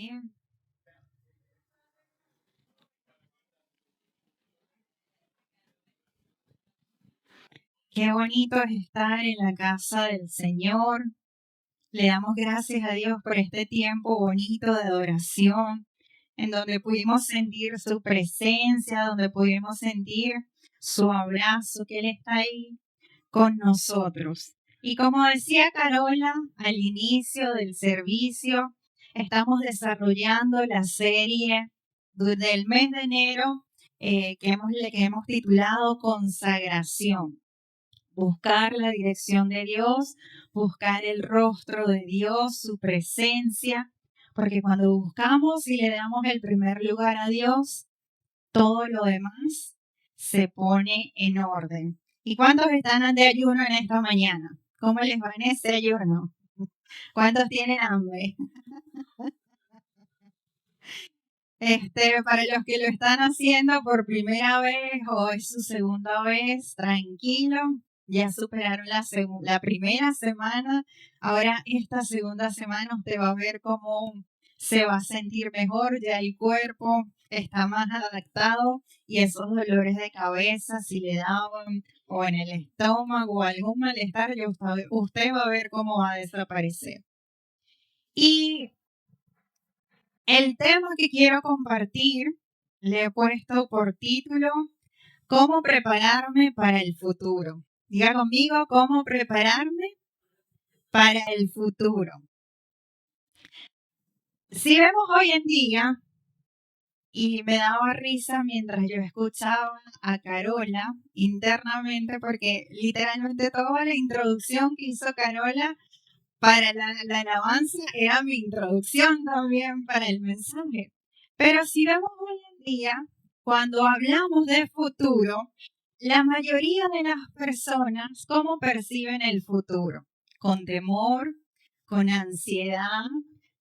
Amén. Qué bonito es estar en la casa del Señor. Le damos gracias a Dios por este tiempo bonito de adoración, en donde pudimos sentir su presencia, donde pudimos sentir su abrazo, que Él está ahí con nosotros. Y como decía Carola al inicio del servicio, estamos desarrollando la serie del mes de enero que hemos titulado Consagración. Buscar la dirección de Dios, buscar el rostro de Dios, su presencia, porque cuando buscamos y le damos el primer lugar a Dios, todo lo demás se pone en orden. ¿Y cuántos están de ayuno en esta mañana? ¿Cómo les va en ese ayuno? ¿Cuántos tienen hambre? Para los que lo están haciendo por primera vez o es su segunda vez, tranquilo, ya superaron la primera semana. Ahora esta segunda semana usted va a ver cómo se va a sentir mejor, ya el cuerpo está más adaptado y esos dolores de cabeza, si le daban o en el estómago o algún malestar, ya usted va a ver cómo va a desaparecer. Y el tema que quiero compartir le he puesto por título ¿Cómo prepararme para el futuro? Diga conmigo, ¿cómo prepararme para el futuro? Si vemos hoy en día, y me daba risa mientras yo escuchaba a Carola internamente, porque literalmente toda la introducción que hizo Carola para la alabanza era mi introducción también para el mensaje. Pero si vemos hoy en día, cuando hablamos de futuro, la mayoría de las personas, ¿cómo perciben el futuro? Con temor, con ansiedad,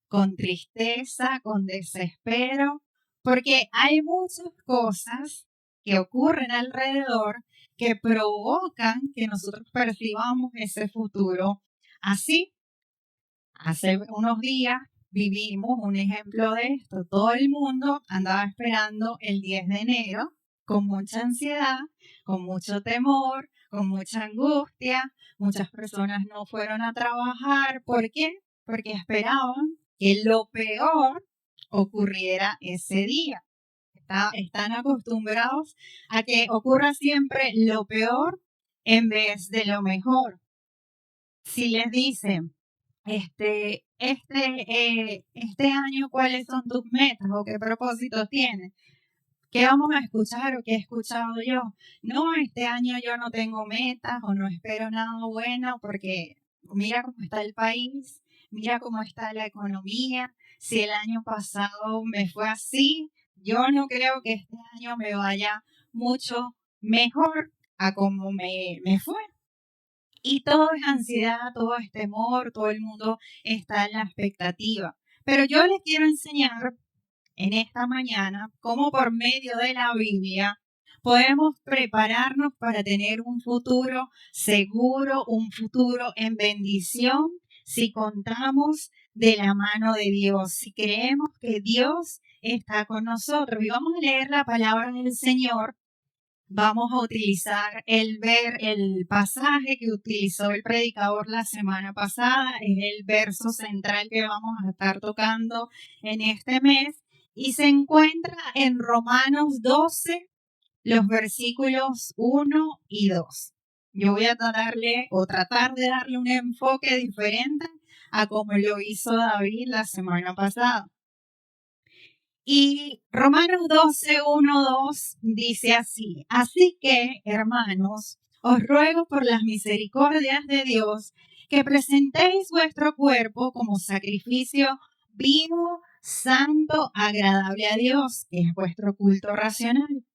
con tristeza, con desespero, porque hay muchas cosas que ocurren alrededor que provocan que nosotros percibamos ese futuro así. Hace unos días vivimos un ejemplo de esto. Todo el mundo andaba esperando el 10 de enero con mucha ansiedad, con mucho temor, con mucha angustia. Muchas personas no fueron a trabajar. ¿Por qué? Porque esperaban que lo peor ocurriera ese día. Están acostumbrados a que ocurra siempre lo peor en vez de lo mejor. Si les dicen, este año, ¿cuáles son tus metas o qué propósitos tienes? ¿Qué vamos a escuchar o qué he escuchado yo? No, este año yo no tengo metas o no espero nada bueno porque mira cómo está el país, mira cómo está la economía. Si el año pasado me fue así, yo no creo que este año me vaya mucho mejor a como me fue. Y todo es ansiedad, todo es temor, todo el mundo está en la expectativa. Pero yo les quiero enseñar en esta mañana cómo por medio de la Biblia podemos prepararnos para tener un futuro seguro, un futuro en bendición, si contamos de la mano de Dios, si creemos que Dios está con nosotros. Y vamos a leer la palabra del Señor. Vamos a utilizar el pasaje que utilizó el predicador la semana pasada, es el verso central que vamos a estar tocando en este mes y se encuentra en Romanos 12, los versículos 1 y 2. Yo voy a tratar de darle un enfoque diferente a como lo hizo David la semana pasada. Y Romanos 12, 1, 2 dice así: Así que, hermanos, os ruego por las misericordias de Dios que presentéis vuestro cuerpo como sacrificio vivo, santo, agradable a Dios, que es vuestro culto racional.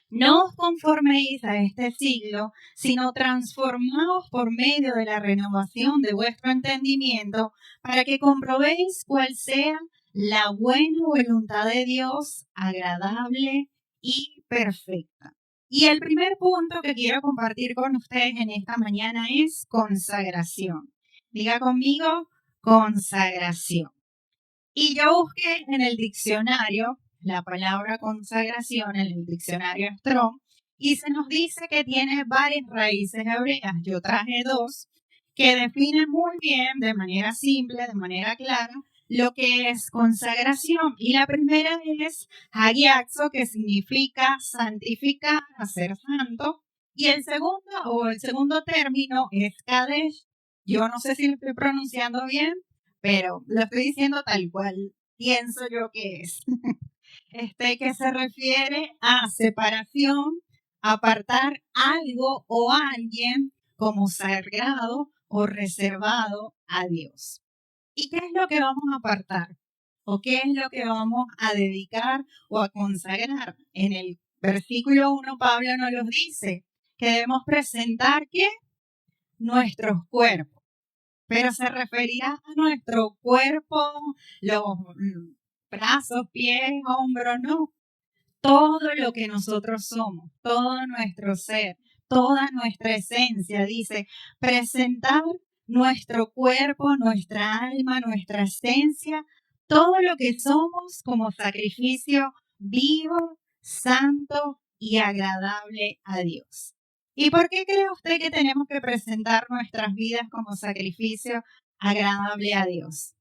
No os conforméis a este siglo, sino transformaos por medio de la renovación de vuestro entendimiento, para que comprobéis cuál sea la buena voluntad de Dios, agradable y perfecta. Y el primer punto que quiero compartir con ustedes en esta mañana es consagración. Diga conmigo, consagración. Y yo busqué en el diccionario la palabra consagración, en el diccionario Strong, y se nos dice que tiene varias raíces hebreas. Yo traje dos que definen muy bien, de manera simple, de manera clara, lo que es consagración. Y la primera es hagiaxo, que significa santificar, hacer santo. Y el segundo término es kadesh. Yo no sé si lo estoy pronunciando bien, pero lo estoy diciendo tal cual pienso yo que es. Que se refiere a separación, apartar algo o alguien como sagrado o reservado a Dios. ¿Y qué es lo que vamos a apartar? ¿O qué es lo que vamos a dedicar o a consagrar? En el versículo 1 Pablo nos lo dice, que debemos presentar ¿qué? Nuestros cuerpos. Pero se referirá a nuestro cuerpo, los brazos, pies, hombros, no. Todo lo que nosotros somos, todo nuestro ser, toda nuestra esencia, dice, presentar nuestro cuerpo, nuestra alma, nuestra esencia, todo lo que somos como sacrificio vivo, santo y agradable a Dios. ¿Y por qué cree usted que tenemos que presentar nuestras vidas como sacrificio agradable a Dios?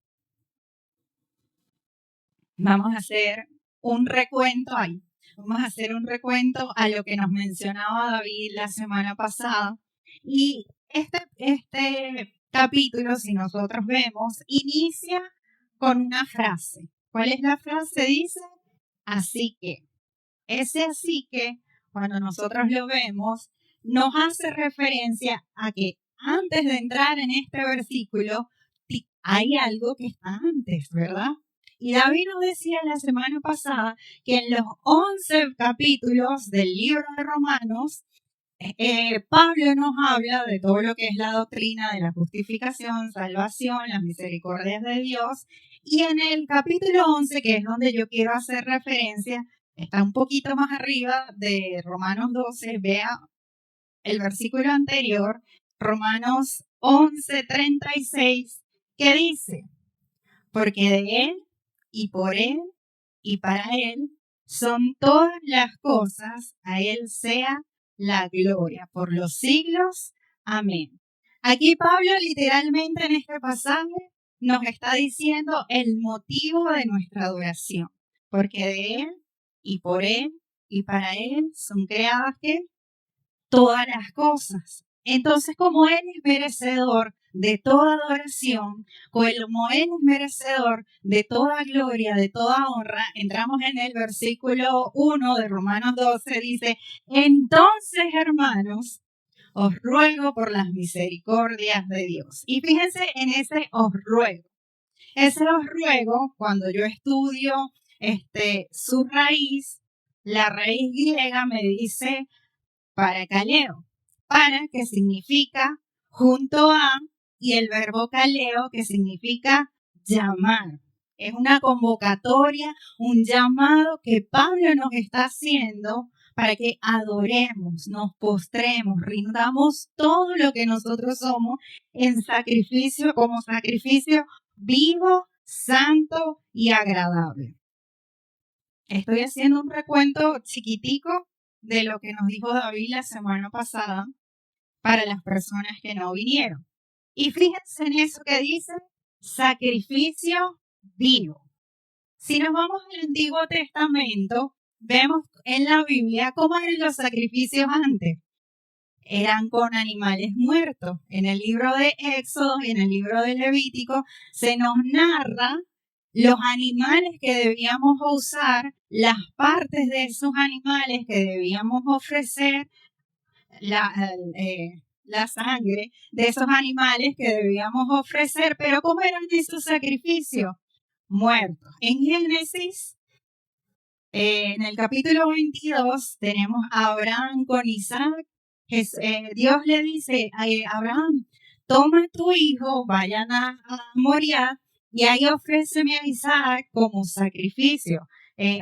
Vamos a hacer un recuento ahí. Vamos a hacer un recuento a lo que nos mencionaba David la semana pasada. Y este capítulo, si nosotros vemos, inicia con una frase. ¿Cuál es la frase? Dice, así que. Ese así que, cuando nosotros lo vemos, nos hace referencia a que antes de entrar en este versículo, hay algo que está antes, ¿verdad? Y David nos decía la semana pasada que en los 11 capítulos del libro de Romanos, Pablo nos habla de todo lo que es la doctrina de la justificación, salvación, las misericordias de Dios. Y en el capítulo 11, que es donde yo quiero hacer referencia, está un poquito más arriba de Romanos 12, vea el versículo anterior, Romanos 11:36, que dice, porque de Él y por Él y para Él son todas las cosas, a Él sea la gloria por los siglos. Amén. Aquí Pablo literalmente en este pasaje nos está diciendo el motivo de nuestra adoración, porque de Él y por Él y para Él son creadas ¿qué? Todas las cosas. Entonces, como Él es merecedor de toda adoración, como Él es merecedor de toda gloria, de toda honra, entramos en el versículo 1 de Romanos 12, dice, entonces, hermanos, os ruego por las misericordias de Dios. Y fíjense en ese os ruego. Ese os ruego, cuando yo estudio su raíz, la raíz griega me dice parakaleo, para que significa junto a, y el verbo kaleo que significa llamar. Es una convocatoria, un llamado que Pablo nos está haciendo para que adoremos, nos postremos, rindamos todo lo que nosotros somos en sacrificio, como sacrificio vivo, santo y agradable. Estoy haciendo un recuento chiquitico de lo que nos dijo David la semana pasada para las personas que no vinieron. Y fíjense en eso que dice, sacrificio vivo. Si nos vamos al Antiguo Testamento, vemos en la Biblia cómo eran los sacrificios antes. Eran con animales muertos. En el libro de Éxodo y en el libro de Levítico se nos narra los animales que debíamos usar, las partes de esos animales que debíamos ofrecer, la sangre de esos animales que debíamos ofrecer, pero ¿cómo eran esos sacrificios? Muertos. En Génesis, en el capítulo 22, tenemos a Abraham con Isaac. Dios le dice a Abraham, toma tu hijo, vayan a Moriah, y ahí ofréceme a Isaac como sacrificio.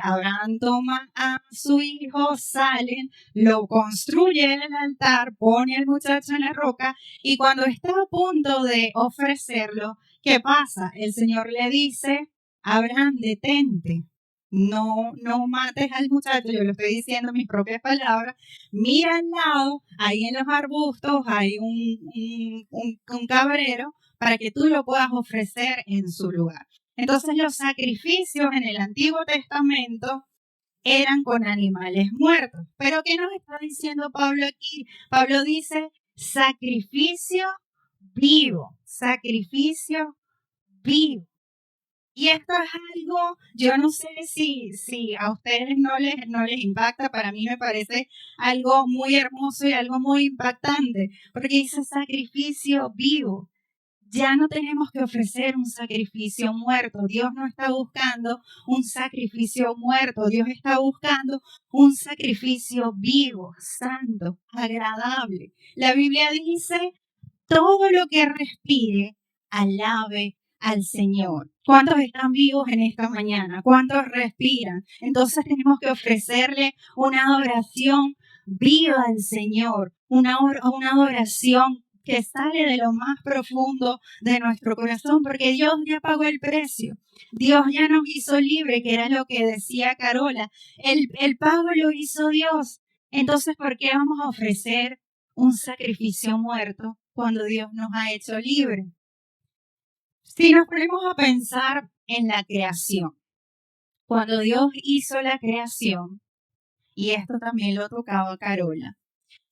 Abraham toma a su hijo, salen, lo construye en el altar, pone al muchacho en la roca y cuando está a punto de ofrecerlo, ¿qué pasa? El Señor le dice, Abraham, detente. No mates al muchacho, yo lo estoy diciendo en mis propias palabras. Mira al lado, ahí en los arbustos hay un cabrero para que tú lo puedas ofrecer en su lugar. Entonces los sacrificios en el Antiguo Testamento eran con animales muertos. Pero ¿qué nos está diciendo Pablo aquí? Pablo dice sacrificio vivo, sacrificio vivo. Y esto es algo, yo no sé si a ustedes no les impacta, para mí me parece algo muy hermoso y algo muy impactante, porque dice sacrificio vivo. Ya no tenemos que ofrecer un sacrificio muerto. Dios no está buscando un sacrificio muerto. Dios está buscando un sacrificio vivo, santo, agradable. La Biblia dice, todo lo que respire, alabe al Señor. ¿Cuántos están vivos en esta mañana? ¿Cuántos respiran? Entonces tenemos que ofrecerle una adoración viva al Señor, una adoración que sale de lo más profundo de nuestro corazón, porque Dios ya pagó el precio. Dios ya nos hizo libre, que era lo que decía Carola. El pago lo hizo Dios. Entonces, ¿por qué vamos a ofrecer un sacrificio muerto cuando Dios nos ha hecho libre? Si nos ponemos a pensar en la creación, cuando Dios hizo la creación, y esto también lo tocaba Carola,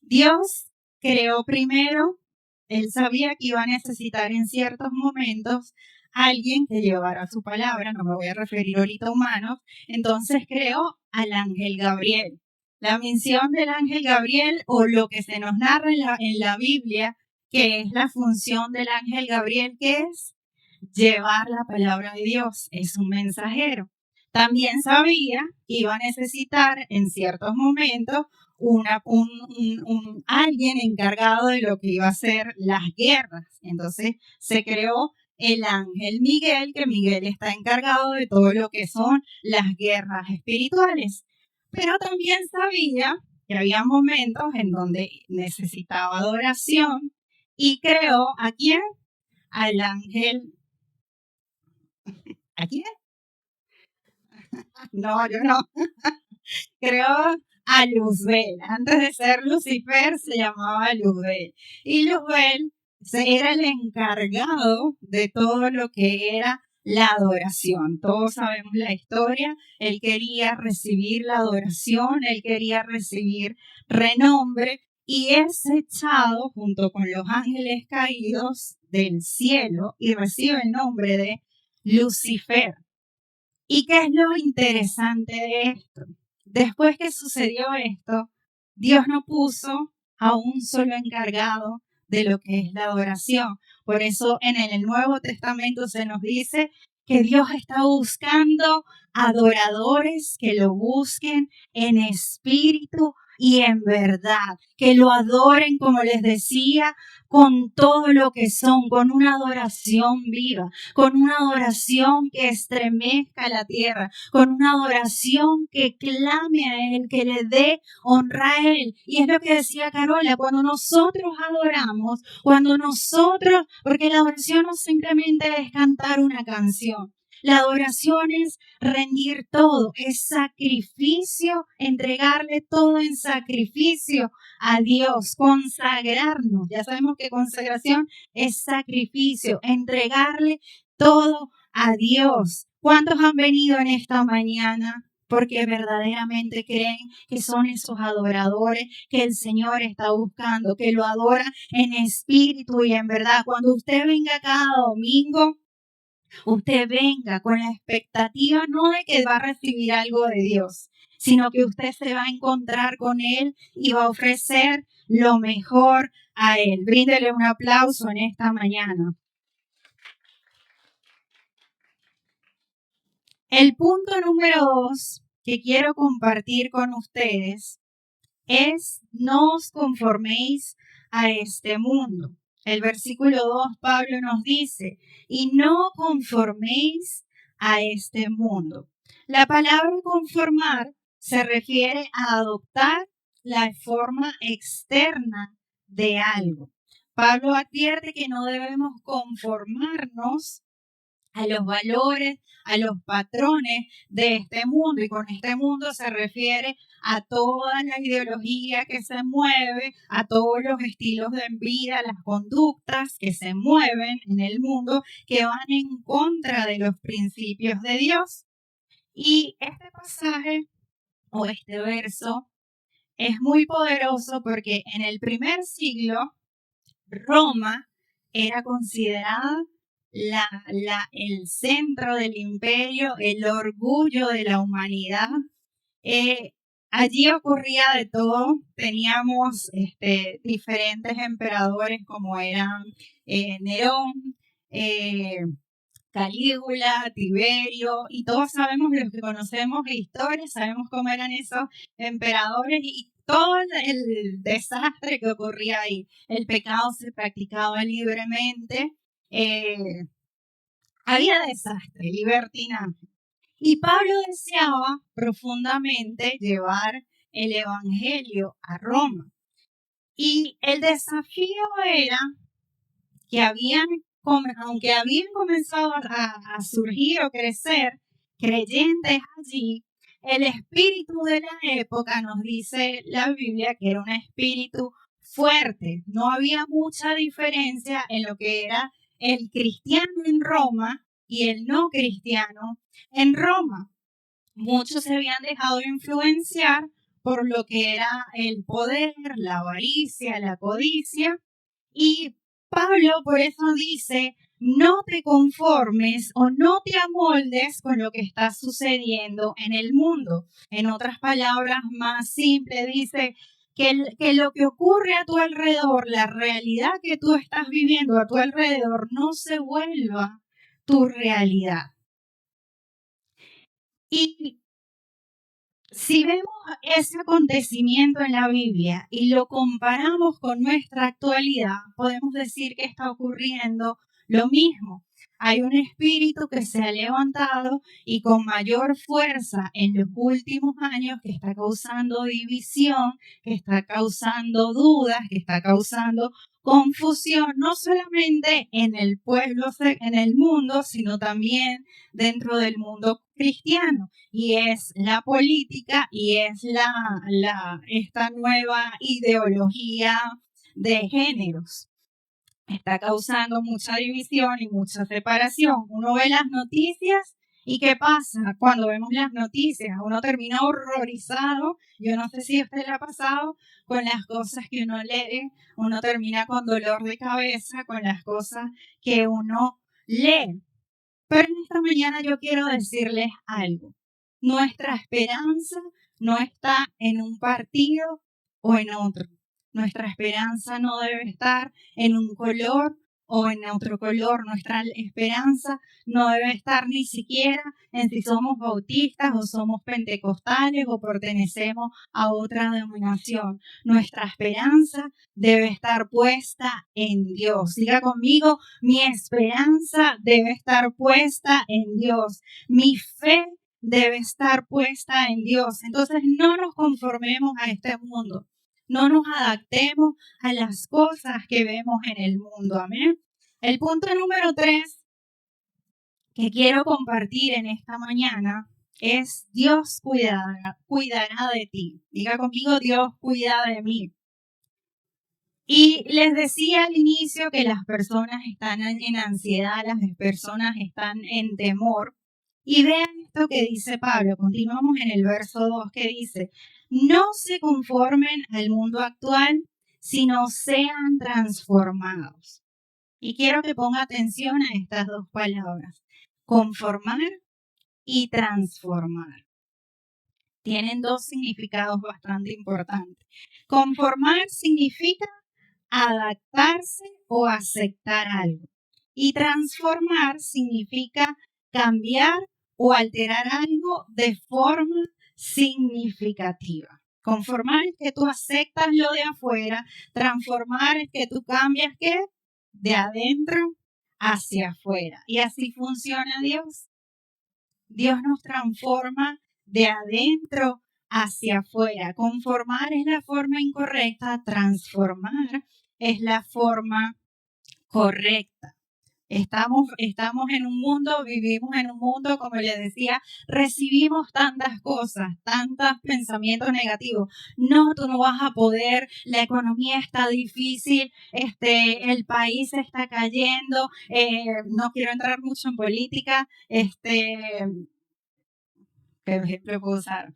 Dios creó primero, Él sabía que iba a necesitar en ciertos momentos alguien que llevara su palabra, no me voy a referir ahorita a humanos, entonces creó al ángel Gabriel. La misión del ángel Gabriel, o lo que se nos narra en la Biblia, que es la función del ángel Gabriel, que es llevar la palabra de Dios, es un mensajero. También sabía que iba a necesitar en ciertos momentos alguien encargado de lo que iba a ser las guerras. Entonces se creó el ángel Miguel, que Miguel está encargado de todo lo que son las guerras espirituales. Pero también sabía que había momentos en donde necesitaba adoración y creó ¿a quién? Al ángel. ¿A quién? No, yo no. Creó a Luzbel. Antes de ser Lucifer se llamaba Luzbel. Y Luzbel era el encargado de todo lo que era la adoración. Todos sabemos la historia. Él quería recibir la adoración, él quería recibir renombre y es echado junto con los ángeles caídos del cielo y recibe el nombre de Lucifer. ¿Y qué es lo interesante de esto? Después que sucedió esto, Dios no puso a un solo encargado de lo que es la adoración. Por eso en el Nuevo Testamento se nos dice que Dios está buscando adoradores que lo busquen en espíritu y en verdad, que lo adoren, como les decía, con todo lo que son, con una adoración viva, con una adoración que estremezca la tierra, con una adoración que clame a Él, que le dé honra a Él. Y es lo que decía Carola, cuando nosotros adoramos, porque la adoración no simplemente es cantar una canción. La adoración es rendir todo, es sacrificio, entregarle todo en sacrificio a Dios, consagrarnos. Ya sabemos que consagración es sacrificio, entregarle todo a Dios. ¿Cuántos han venido en esta mañana? Porque verdaderamente creen que son esos adoradores que el Señor está buscando, que lo adoran en espíritu y en verdad. Cuando usted venga cada domingo, usted venga con la expectativa no de que va a recibir algo de Dios, sino que usted se va a encontrar con Él y va a ofrecer lo mejor a Él. Bríndele un aplauso en esta mañana. El punto número 2 que quiero compartir con ustedes es no os conforméis a este mundo. El versículo 2, Pablo nos dice, y no conforméis a este mundo. La palabra conformar se refiere a adoptar la forma externa de algo. Pablo advierte que no debemos conformarnos a los valores, a los patrones de este mundo. Y con este mundo se refiere a toda la ideología que se mueve, a todos los estilos de vida, las conductas que se mueven en el mundo que van en contra de los principios de Dios. Y este pasaje o este verso es muy poderoso porque en el primer siglo Roma era considerada el centro del imperio, el orgullo de la humanidad. Allí ocurría de todo. Teníamos diferentes emperadores como eran Nerón, Calígula, Tiberio, y todos sabemos, los que conocemos la historia, sabemos cómo eran esos emperadores y todo el desastre que ocurría ahí. El pecado se practicaba libremente, había desastre, libertinaje. Y Pablo deseaba profundamente llevar el evangelio a Roma. Y el desafío era que aunque habían comenzado a surgir o crecer creyentes allí, el espíritu de la época, nos dice la Biblia, que era un espíritu fuerte. No había mucha diferencia en lo que era el cristiano en Roma y el no cristiano en Roma. Muchos se habían dejado influenciar por lo que era el poder, la avaricia, la codicia, y Pablo por eso dice, no te conformes o no te amoldes con lo que está sucediendo en el mundo. En otras palabras más simples, dice que lo que ocurre a tu alrededor, la realidad que tú estás viviendo a tu alrededor, no se vuelva tu realidad. Y si vemos ese acontecimiento en la Biblia y lo comparamos con nuestra actualidad, podemos decir que está ocurriendo lo mismo. Hay un espíritu que se ha levantado y con mayor fuerza en los últimos años que está causando división, que está causando dudas, que está causando confusión, no solamente en el pueblo, en el mundo, sino también dentro del mundo cristiano, y es la política y es esta nueva ideología de géneros. Está causando mucha división y mucha separación. Uno ve las noticias y ¿qué pasa? Cuando vemos las noticias, uno termina horrorizado. Yo no sé si a usted le ha pasado con las cosas que uno lee. Uno termina con dolor de cabeza con las cosas que uno lee. Pero en esta mañana yo quiero decirles algo. Nuestra esperanza no está en un partido o en otro. Nuestra esperanza no debe estar en un color o en otro color. Nuestra esperanza no debe estar ni siquiera en si somos bautistas o somos pentecostales o pertenecemos a otra denominación. Nuestra esperanza debe estar puesta en Dios. Diga conmigo, mi esperanza debe estar puesta en Dios. Mi fe debe estar puesta en Dios. Entonces no nos conformemos a este mundo. No nos adaptemos a las cosas que vemos en el mundo. Amén. El punto número 3 que quiero compartir en esta mañana es Dios cuidará de ti. Diga conmigo, Dios cuida de mí. Y les decía al inicio que las personas están en ansiedad, las personas están en temor. Y vean esto que dice Pablo. Continuamos en el verso 2 que dice, no se conformen al mundo actual, sino sean transformados. Y quiero que ponga atención a estas dos palabras, conformar y transformar. Tienen dos significados bastante importantes. Conformar significa adaptarse o aceptar algo. Y transformar significa cambiar o alterar algo de forma significativa. Conformar es que tú aceptas lo de afuera, transformar es que tú cambias ¿qué? De adentro hacia afuera. Y así funciona Dios. Dios nos transforma de adentro hacia afuera. Conformar es la forma incorrecta, transformar es la forma correcta. Estamos en un mundo, vivimos en un mundo, como les decía, recibimos tantas cosas, tantos pensamientos negativos. No, tú no vas a poder, la economía está difícil, el país está cayendo, no quiero entrar mucho en política, ¿qué ejemplo puedo usar?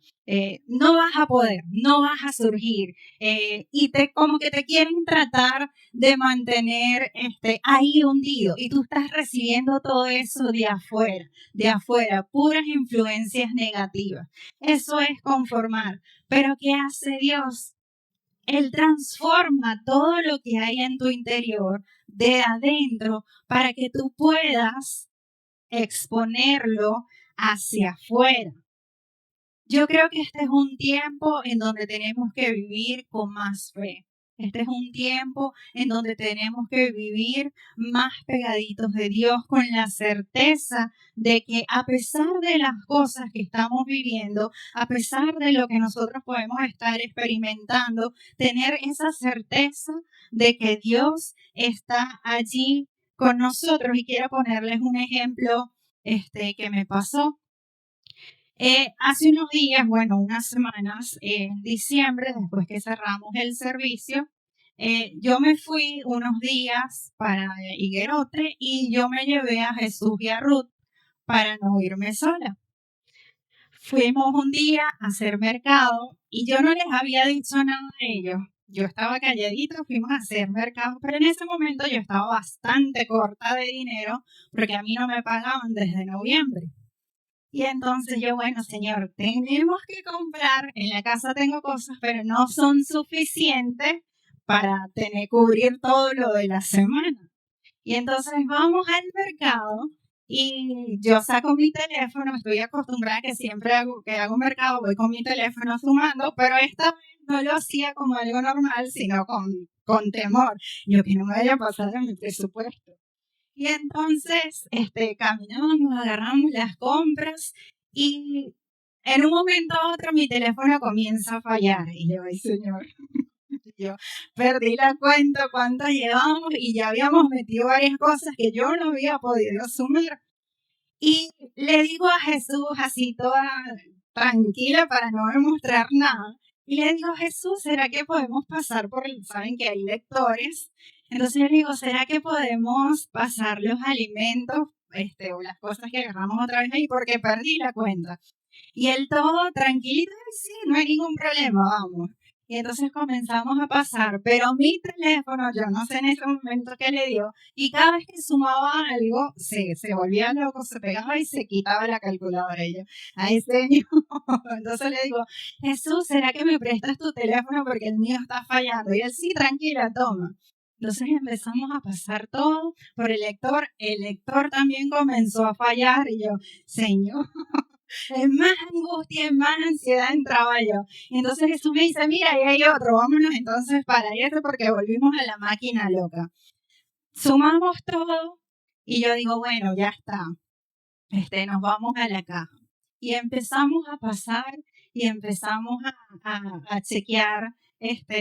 No vas a poder, no vas a surgir, y como que te quieren tratar de mantener ahí hundido, y tú estás recibiendo todo eso de afuera, puras influencias negativas. Eso es conformar. Pero ¿qué hace Dios? Él transforma todo lo que hay en tu interior de adentro para que tú puedas exponerlo hacia afuera. Yo creo que este es un tiempo en donde tenemos que vivir con más fe. Este es un tiempo en donde tenemos que vivir más pegaditos de Dios, con la certeza de que a pesar de las cosas que estamos viviendo, a pesar de lo que nosotros podemos estar experimentando, tener esa certeza de que Dios está allí con nosotros. Y quiero ponerles un ejemplo que me pasó. Hace unos días, bueno, unas semanas, en diciembre, después que cerramos el servicio, yo me fui unos días para Higuerote y yo me llevé a Jesús y a Ruth para no irme sola. Fuimos un día a hacer mercado y yo no les había dicho nada a ellos. Yo estaba calladito, fuimos a hacer mercado, pero en ese momento yo estaba bastante corta de dinero porque a mí no me pagaban desde noviembre. Y entonces yo, bueno, señor, tenemos que comprar, en la casa tengo cosas, pero no son suficientes para cubrir todo lo de la semana. Y entonces vamos al mercado y yo saco mi teléfono, estoy acostumbrada que siempre que hago mercado voy con mi teléfono sumando, pero esta vez no lo hacía como algo normal, sino con temor. Yo que no me vaya a pasar en mi presupuesto. Y entonces, caminamos, agarramos las compras y en un momento a otro mi teléfono comienza a fallar. Y yo, ay señor, yo perdí la cuenta cuánto llevamos y ya habíamos metido varias cosas que yo no había podido sumir. Y le digo a Jesús así toda tranquila para no demostrar nada. Y le digo, Jesús, ¿será que podemos pasar saben que hay lectores? Entonces yo le digo, ¿será que podemos pasar los alimentos, o las cosas que agarramos otra vez ahí? Porque perdí la cuenta. Y él todo tranquilito, sí, no hay ningún problema, vamos. Y entonces comenzamos a pasar, pero mi teléfono, yo no sé en ese momento qué le dio, y cada vez que sumaba algo, se volvía loco, se pegaba y se quitaba la calculadora. Y yo, ay señor, entonces le digo, Jesús, ¿será que me prestas tu teléfono porque el mío está fallando? Y él, sí, tranquila, toma. Entonces empezamos a pasar todo por el lector también comenzó a fallar y yo, Señor, en más angustia, en más ansiedad entraba yo. Y entonces Jesús me dice, mira, ahí hay otro, vámonos entonces para eso porque volvimos a la máquina loca. Sumamos todo y yo digo, bueno, ya está, nos vamos a la caja. Y empezamos a pasar y empezamos a chequear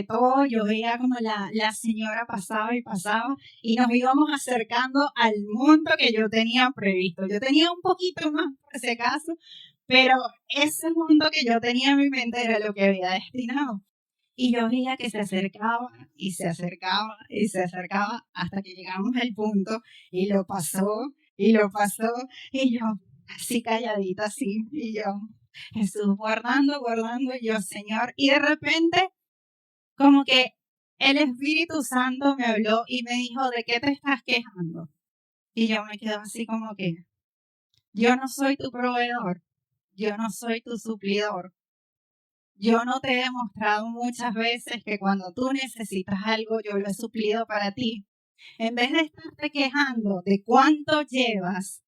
todo. Yo veía como la señora pasaba y pasaba y nos íbamos acercando al monto que yo tenía previsto. Yo tenía un poquito más por si acaso, pero ese monto que yo tenía en mi mente era lo que había destinado. Y yo veía que se acercaba y se acercaba y se acercaba hasta que llegamos al punto y lo pasó y lo pasó y yo así calladita así y yo Jesús guardando, y yo Señor y de repente como que el Espíritu Santo me habló y me dijo, ¿de qué te estás quejando? Y yo me quedo así como que yo no soy tu proveedor, yo no soy tu suplidor. Yo no te he demostrado muchas veces que cuando tú necesitas algo, yo lo he suplido para ti. En vez de estarte quejando de cuánto llevas,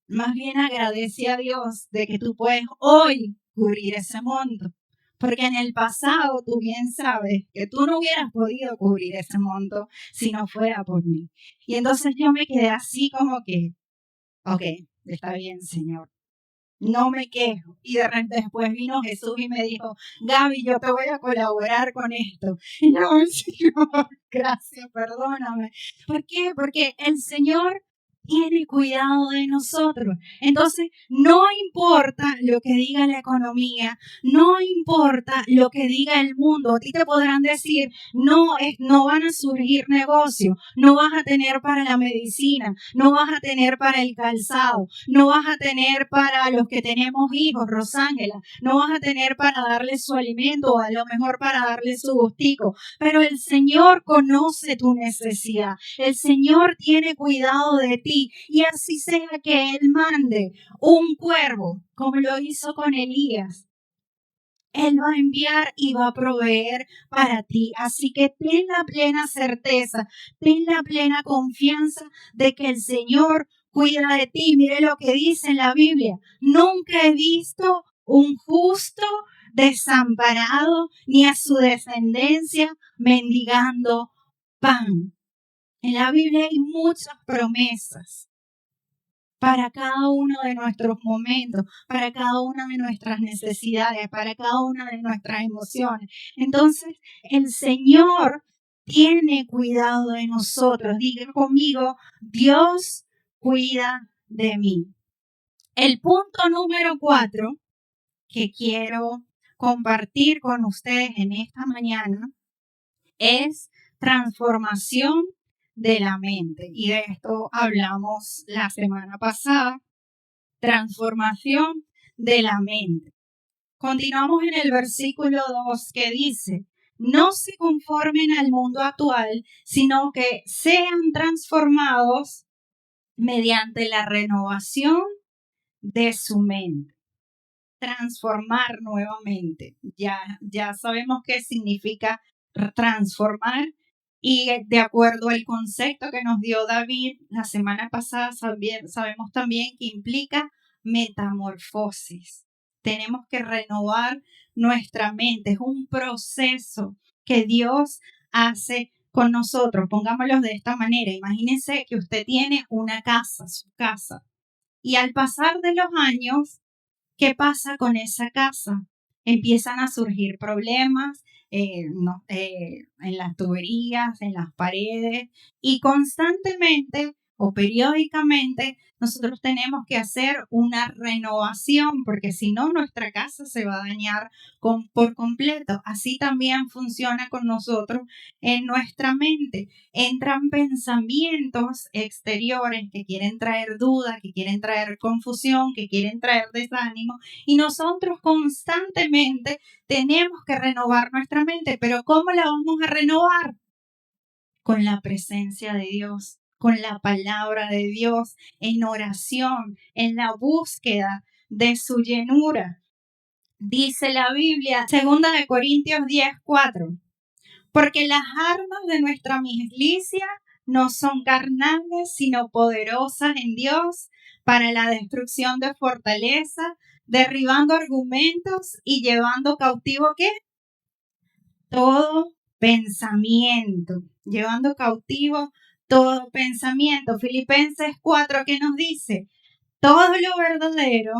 más bien agradece a Dios de que tú puedes hoy cubrir ese monto. Porque en el pasado tú bien sabes que tú no hubieras podido cubrir ese monto si no fuera por mí. Y entonces yo me quedé así como que, ok, está bien, Señor. No me quejo. Y después vino Jesús y me dijo, Gaby, yo te voy a colaborar con esto. Y yo, Señor, gracias, perdóname. ¿Por qué? Porque el Señor tiene cuidado de nosotros. Entonces, no importa lo que diga la economía, no importa lo que diga el mundo. A ti te podrán decir, no van a surgir negocios, no vas a tener para la medicina, no vas a tener para el calzado, no vas a tener para los que tenemos hijos, Rosángela, no vas a tener para darle su alimento o a lo mejor para darle su gustico. Pero el Señor conoce tu necesidad. El Señor tiene cuidado de ti y así sea que Él mande un cuervo, como lo hizo con Elías. Él va a enviar y va a proveer para ti. Así que ten la plena certeza, ten la plena confianza de que el Señor cuida de ti. Mire lo que dice en la Biblia. Nunca he visto un justo desamparado ni a su descendencia mendigando pan. En la Biblia hay muchas promesas para cada uno de nuestros momentos, para cada una de nuestras necesidades, para cada una de nuestras emociones. Entonces, el Señor tiene cuidado de nosotros. Diga conmigo, Dios cuida de mí. El punto número 4 que quiero compartir con ustedes en esta mañana es transformación de la mente. Y de esto hablamos la semana pasada. Transformación de la mente. Continuamos en el versículo 2 que dice, no se conformen al mundo actual, sino que sean transformados mediante la renovación de su mente. Transformar nuevamente. Ya sabemos qué significa transformar y de acuerdo al concepto que nos dio David la semana pasada, sabemos también que implica metamorfosis. Tenemos que renovar nuestra mente. Es un proceso que Dios hace con nosotros. Pongámoslo de esta manera. Imagínense que usted tiene una casa, su casa, y al pasar de los años, ¿qué pasa con esa casa? Empiezan a surgir problemas en las tuberías, en las paredes y constantemente o periódicamente nosotros tenemos que hacer una renovación porque si no nuestra casa se va a dañar por completo. Así también funciona con nosotros en nuestra mente. Entran pensamientos exteriores que quieren traer duda, que quieren traer confusión, que quieren traer desánimo y nosotros constantemente tenemos que renovar nuestra mente. Pero ¿cómo la vamos a renovar? Con la presencia de Dios, con la palabra de Dios, en oración, en la búsqueda de su llenura. Dice la Biblia, 2 Corintios 10:4, porque las armas de nuestra milicia no son carnales, sino poderosas en Dios para la destrucción de fortaleza, derribando argumentos y llevando cautivo, ¿qué? Todo pensamiento, llevando cautivo todo pensamiento. Filipenses 4, ¿qué nos dice? Todo lo verdadero,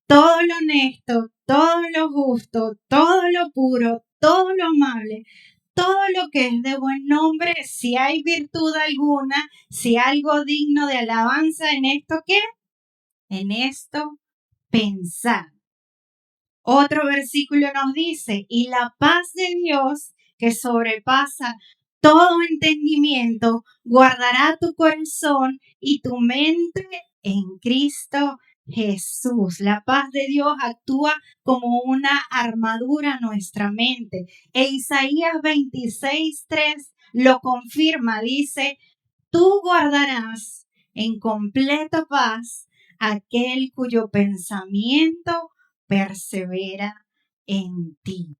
todo lo honesto, todo lo justo, todo lo puro, todo lo amable, todo lo que es de buen nombre, si hay virtud alguna, si algo digno de alabanza, ¿en esto qué? En esto pensar. Otro versículo nos dice, y la paz de Dios, que sobrepasa todo entendimiento, guardará tu corazón y tu mente en Cristo Jesús. La paz de Dios actúa como una armadura a nuestra mente. E Isaías 26:3 lo confirma, dice, tú guardarás en completa paz aquel cuyo pensamiento persevera en ti.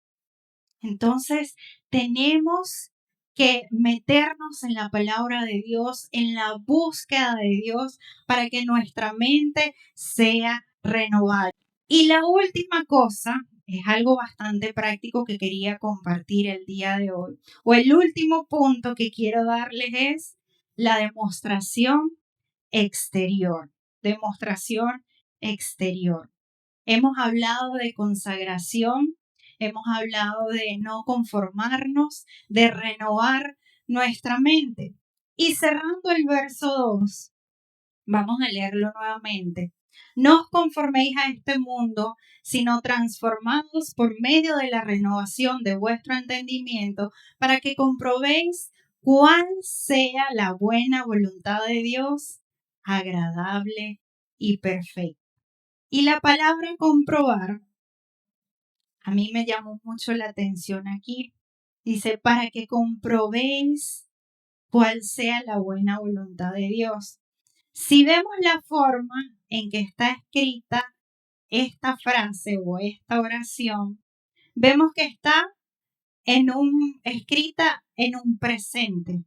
Entonces, tenemos que meternos en la palabra de Dios, en la búsqueda de Dios, para que nuestra mente sea renovada. Y la última cosa es algo bastante práctico que quería compartir el día de hoy. O el último punto que quiero darles es la demostración exterior. Demostración exterior. Hemos hablado de consagración, hemos hablado de no conformarnos, de renovar nuestra mente. Y cerrando el verso 2, Vamos a leerlo nuevamente. No os conforméis a este mundo, sino transformados por medio de la renovación de vuestro entendimiento, para que comprobéis cuál sea la buena voluntad de Dios, agradable y perfecta. Y la palabra comprobar, a mí me llamó mucho la atención aquí. Dice, para que comprobéis cuál sea la buena voluntad de Dios. Si vemos la forma en que está escrita esta frase o esta oración, vemos que está escrita en un presente,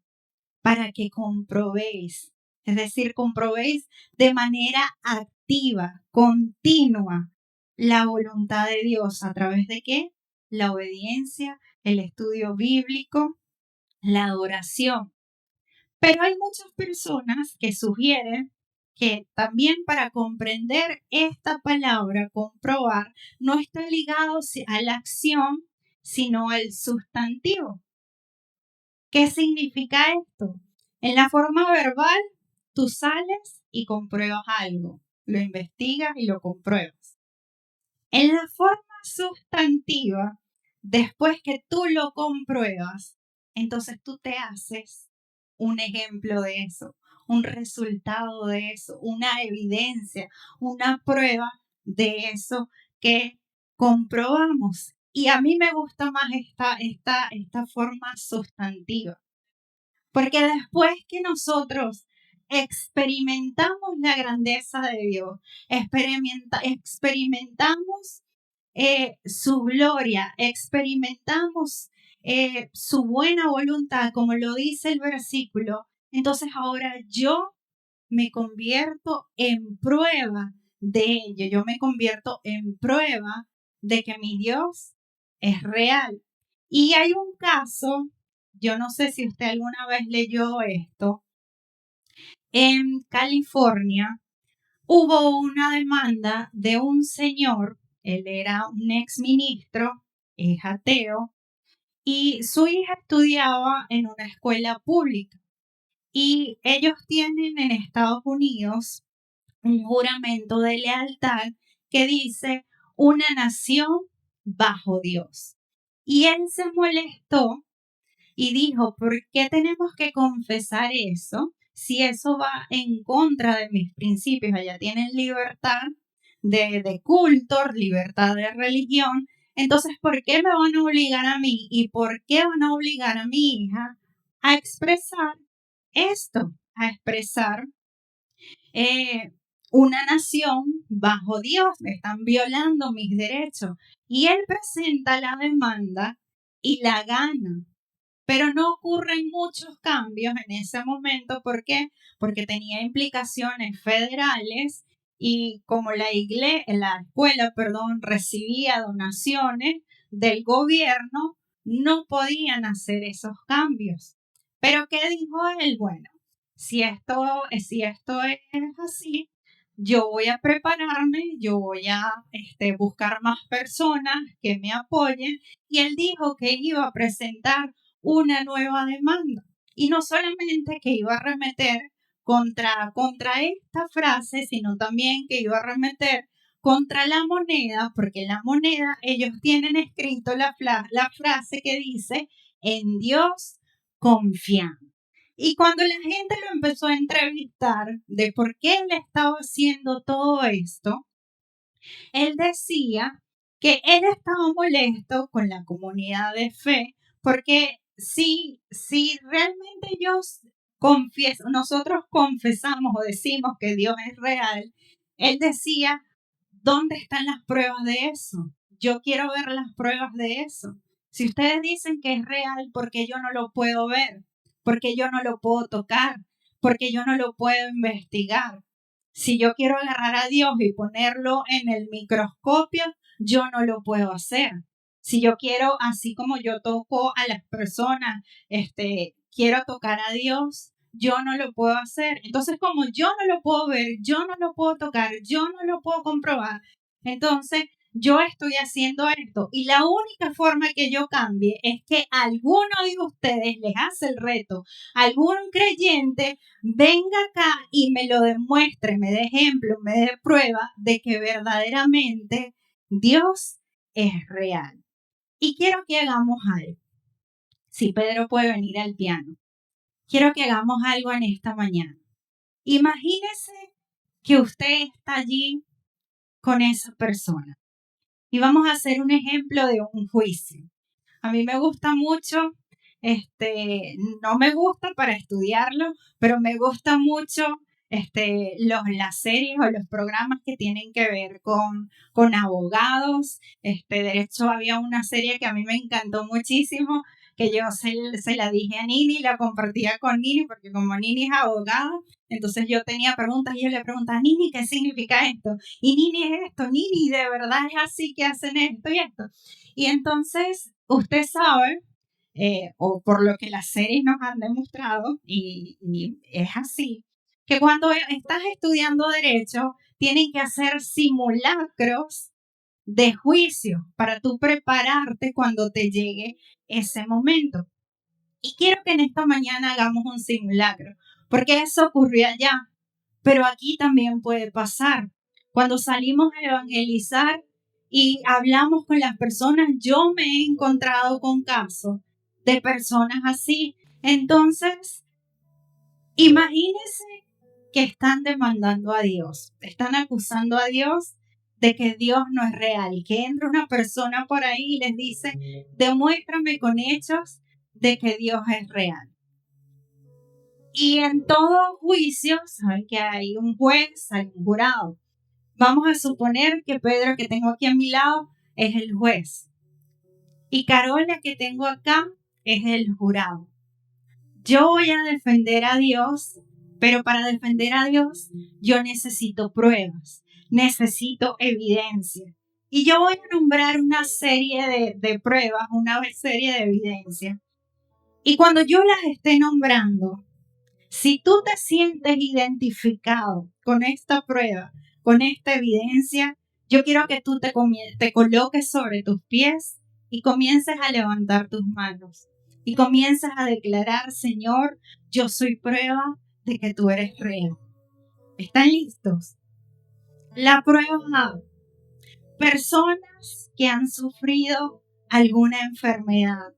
para que comprobéis, es decir, comprobéis de manera activa, continua, la voluntad de Dios. ¿A través de qué? La obediencia, el estudio bíblico, la adoración. Pero hay muchas personas que sugieren que también para comprender esta palabra, comprobar, no está ligado a la acción, sino al sustantivo. ¿Qué significa esto? En la forma verbal, tú sales y compruebas algo, lo investigas y lo compruebas. En la forma sustantiva, después que tú lo compruebas, entonces tú te haces un ejemplo de eso, un resultado de eso, una evidencia, una prueba de eso que comprobamos. Y a mí me gusta más esta forma sustantiva, porque después que nosotros experimentamos la grandeza de Dios, experimentamos su gloria, experimentamos su buena voluntad, como lo dice el versículo, entonces ahora yo me convierto en prueba de ello, yo me convierto en prueba de que mi Dios es real. Y hay un caso, yo no sé si usted alguna vez leyó esto, en California hubo una demanda de un señor, él era un ex ministro, es ateo, y su hija estudiaba en una escuela pública. Y ellos tienen en Estados Unidos un juramento de lealtad que dice una nación bajo Dios. Y él se molestó y dijo, ¿por qué tenemos que confesar eso si eso va en contra de mis principios? Allá tienen libertad de culto, libertad de religión. Entonces, ¿por qué me van a obligar a mí y por qué van a obligar a mi hija a expresar esto, a expresar una nación bajo Dios? Me están violando mis derechos. Y él presenta la demanda y la gana. Pero no ocurren muchos cambios en ese momento. ¿Por qué? Porque tenía implicaciones federales y como la escuela, recibía donaciones del gobierno, no podían hacer esos cambios. Pero ¿qué dijo él? Bueno, si esto es así, yo voy a prepararme, yo voy a buscar más personas que me apoyen. Y él dijo que iba a presentar una nueva demanda. Y no solamente que iba a arremeter contra esta frase, sino también que iba a arremeter contra la moneda, porque la moneda ellos tienen escrito la frase que dice, en Dios confiamos. Y cuando la gente lo empezó a entrevistar de por qué él estaba haciendo todo esto, él decía que él estaba molesto con la comunidad de fe porque si realmente nosotros confesamos o decimos que Dios es real, él decía, ¿dónde están las pruebas de eso? Yo quiero ver las pruebas de eso. Si ustedes dicen que es real, ¿por qué yo no lo puedo ver? ¿Por qué yo no lo puedo tocar? ¿Por qué yo no lo puedo investigar? Si yo quiero agarrar a Dios y ponerlo en el microscopio, yo no lo puedo hacer. Si yo quiero, así como yo toco a las personas, quiero tocar a Dios, yo no lo puedo hacer. Entonces, como yo no lo puedo ver, yo no lo puedo tocar, yo no lo puedo comprobar, entonces yo estoy haciendo esto y la única forma que yo cambie es que alguno de ustedes les hace el reto, algún creyente venga acá y me lo demuestre, me dé ejemplo, me dé prueba de que verdaderamente Dios es real. Y quiero que hagamos algo. Si Pedro puede venir al piano, quiero que hagamos algo en esta mañana. Imagínese que usted está allí con esa persona. Y vamos a hacer un ejemplo de un juicio. A mí me gusta mucho, no me gusta para estudiarlo, pero me gusta mucho las series o los programas que tienen que ver con abogados. De hecho, había una serie que a mí me encantó muchísimo, que yo se la dije a Nini, la compartía con Nini, porque como Nini es abogada, entonces yo tenía preguntas y yo le preguntaba, Nini, ¿qué significa esto? Y Nini es esto, Nini, ¿de verdad es así que hacen esto y esto? Y entonces, usted sabe, o por lo que las series nos han demostrado, y es así, que cuando estás estudiando derecho, tienen que hacer simulacros de juicio para tú prepararte cuando te llegue ese momento. Y quiero que en esta mañana hagamos un simulacro, porque eso ocurrió allá, pero aquí también puede pasar. Cuando salimos a evangelizar y hablamos con las personas, yo me he encontrado con casos de personas así. Entonces, imagínense que están demandando a Dios, están acusando a Dios de que Dios no es real y que entra una persona por ahí y les dice, demuéstrame con hechos de que Dios es real. Y en todo juicio, saben que hay un juez, hay un jurado. Vamos a suponer que Pedro, que tengo aquí a mi lado, es el juez. Y Carola, que tengo acá, es el jurado. Yo voy a defender a Dios, pero para defender a Dios, yo necesito pruebas, necesito evidencia. Y yo voy a nombrar una serie de pruebas, una serie de evidencia. Y cuando yo las esté nombrando, si tú te sientes identificado con esta prueba, con esta evidencia, yo quiero que tú te coloques sobre tus pies y comiences a levantar tus manos y comiences a declarar, Señor, yo soy prueba de que tú eres real. ¿Están listos? La prueba A. Personas que han sufrido alguna enfermedad,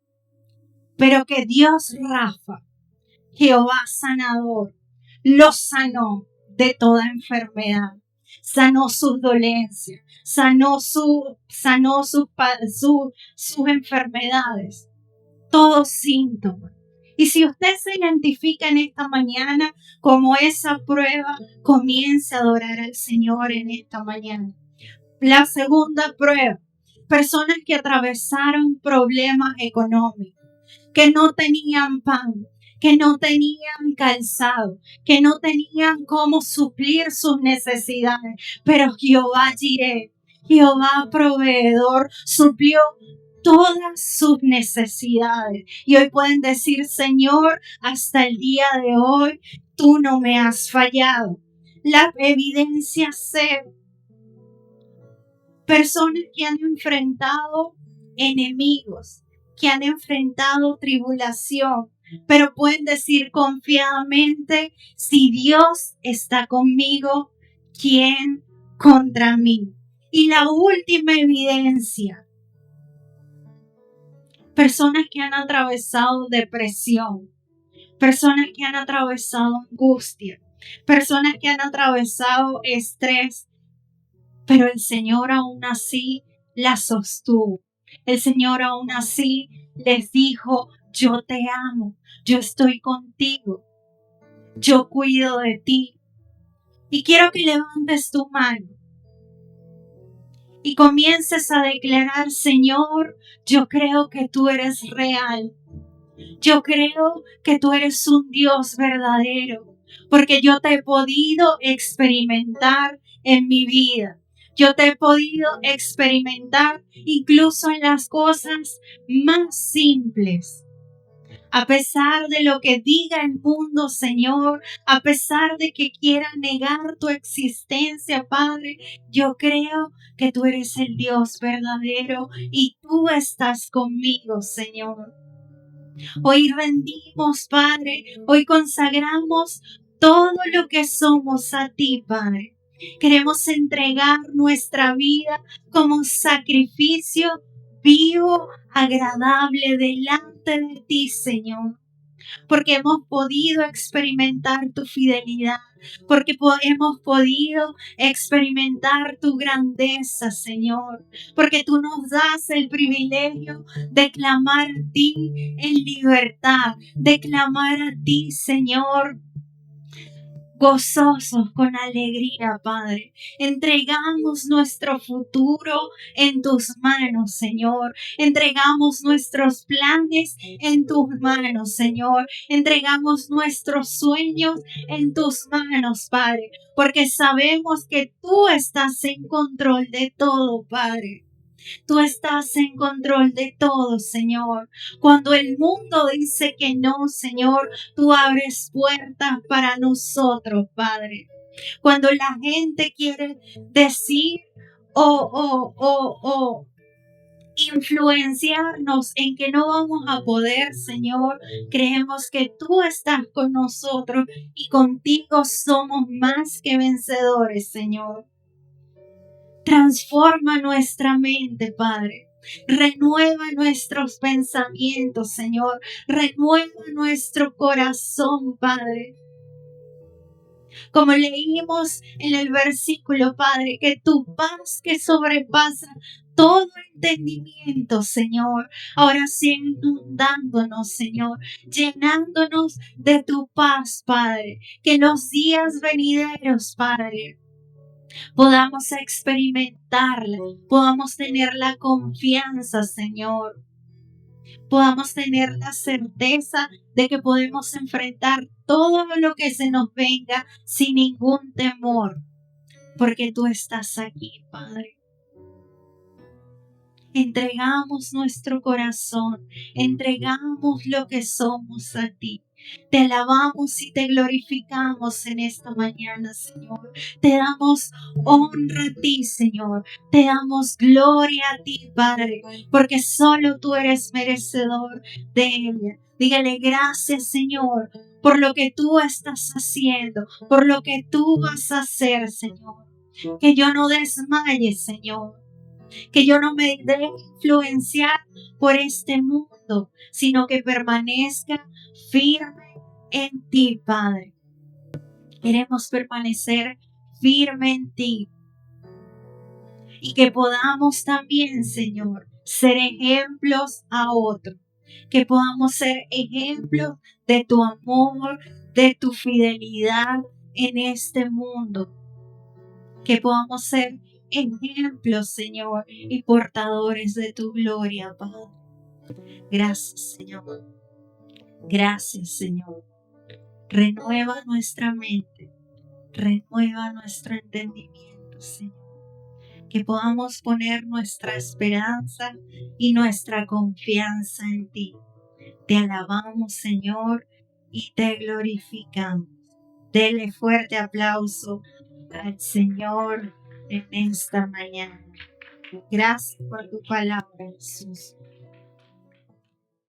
pero que Dios Rafa, Jehová sanador, los sanó de toda enfermedad, sanó sus dolencias, sanó sus enfermedades, todos síntomas. Y si usted se identifica en esta mañana como esa prueba, comience a adorar al Señor en esta mañana. La segunda prueba, personas que atravesaron problemas económicos, que no tenían pan, que no tenían calzado, que no tenían cómo suplir sus necesidades, pero Jehová Jireh, Jehová proveedor, suplió todas sus necesidades. Y hoy pueden decir, Señor, hasta el día de hoy, tú no me has fallado. La evidencia C. Personas que han enfrentado enemigos, que han enfrentado tribulación, pero pueden decir confiadamente, si Dios está conmigo, ¿quién contra mí? Y la última evidencia, personas que han atravesado depresión, personas que han atravesado angustia, personas que han atravesado estrés, pero el Señor aún así las sostuvo. El Señor aún así les dijo, yo te amo, yo estoy contigo, yo cuido de ti. Y quiero que levantes tu mano y comiences a declarar, Señor, yo creo que tú eres real. Yo creo que tú eres un Dios verdadero, porque yo te he podido experimentar en mi vida. Yo te he podido experimentar incluso en las cosas más simples. A pesar de lo que diga el mundo, Señor, a pesar de que quieran negar tu existencia, Padre, yo creo que tú eres el Dios verdadero y tú estás conmigo, Señor. Hoy rendimos, Padre, hoy consagramos todo lo que somos a ti, Padre. Queremos entregar nuestra vida como un sacrificio vivo, agradable delante de ti, Señor. Porque hemos podido experimentar tu fidelidad, porque hemos podido experimentar tu grandeza, Señor, porque tú nos das el privilegio de clamar a ti en libertad, de clamar a ti, Señor, gozosos con alegría, Padre. Entregamos nuestro futuro en tus manos, Señor. Entregamos nuestros planes en tus manos, Señor. Entregamos nuestros sueños en tus manos, Padre, porque sabemos que tú estás en control de todo, Padre. Tú estás en control de todo, Señor. Cuando el mundo dice que no, Señor, tú abres puertas para nosotros, Padre. Cuando la gente quiere decir o influenciarnos en que no vamos a poder, Señor, creemos que tú estás con nosotros y contigo somos más que vencedores, Señor. Transforma nuestra mente, Padre. Renueva nuestros pensamientos, Señor. Renueva nuestro corazón, Padre. Como leímos en el versículo, Padre, que tu paz que sobrepasa todo entendimiento, Señor, ahora sigue inundándonos, Señor, llenándonos de tu paz, Padre. Que los días venideros, Padre, podamos experimentarla, podamos tener la confianza, Señor, podamos tener la certeza de que podemos enfrentar todo lo que se nos venga sin ningún temor, porque tú estás aquí, Padre. Entregamos nuestro corazón, entregamos lo que somos a ti. Te alabamos y te glorificamos en esta mañana, Señor. Te damos honra a ti, Señor. Te damos gloria a ti, Padre, porque solo tú eres merecedor de ella. Dígale gracias, Señor, por lo que tú estás haciendo, por lo que tú vas a hacer, Señor. Que yo no desmaye, Señor. Que yo no me deje influenciar por este mundo, sino que permanezca firme en ti, Padre. Queremos permanecer firme en ti y que podamos también, Señor, ser ejemplos a otros. Que podamos ser ejemplos de tu amor, de tu fidelidad en este mundo. Que podamos ser ejemplos, Señor, y portadores de tu gloria, Padre. Gracias, Señor. Gracias, Señor. Renueva nuestra mente, renueva nuestro entendimiento, Señor. Que podamos poner nuestra esperanza y nuestra confianza en ti. Te alabamos, Señor, y te glorificamos. Dele fuerte aplauso al Señor en esta mañana. Gracias por tu palabra, Jesús.